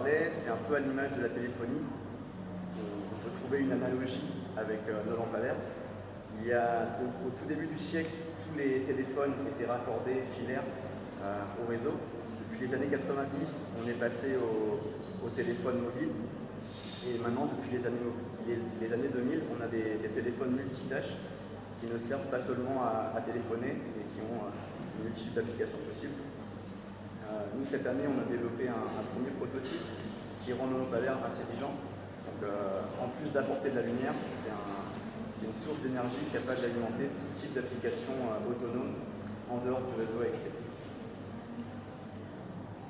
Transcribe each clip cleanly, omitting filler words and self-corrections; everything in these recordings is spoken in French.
parlait, c'est un peu à l'image de la téléphonie. On peut trouver une analogie avec nos lampadaires. Au tout début du siècle, tous les téléphones étaient raccordés filaires au réseau. Depuis les années 90, on est passé au téléphone mobile. Et maintenant, depuis les années 2000, on a des téléphones multitâches qui ne servent pas seulement à téléphoner, mais qui ont une multitude d'applications possibles. Nous, cette année, on a développé un premier prototype qui rend nos lampadaires intelligents. Donc, en plus d'apporter de la lumière, c'est une source d'énergie capable d'alimenter tout type d'applications autonomes en dehors du réseau électrique.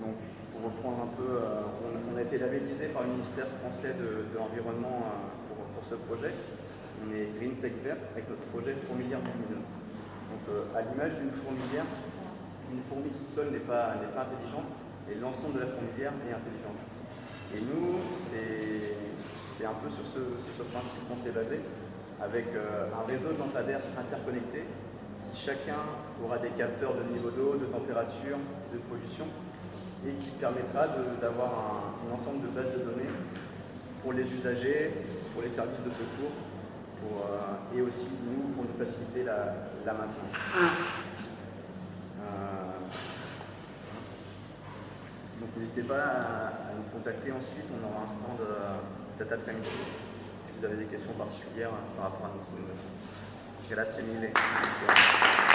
Donc, pour reprendre un peu, on a été labellisé par le ministère français de l'Environnement sur ce projet. On est Green Tech Vert avec notre projet Fourmilière lumineuse. Donc, à l'image d'une fourmilière, une fourmi toute seule n'est pas intelligente et l'ensemble de la fourmilière est intelligente. Et nous, c'est un peu sur ce principe qu'on s'est basé, avec un réseau de lampadaires interconnectés qui chacun aura des capteurs de niveau d'eau, de température, de pollution et qui permettra d'avoir un ensemble de bases de données pour les usagers, pour les services de secours et aussi nous pour nous faciliter la maintenance. Donc n'hésitez pas à nous contacter ensuite, on aura un stand cet après-midi si vous avez des questions particulières par rapport à notre innovation. Grazie mille.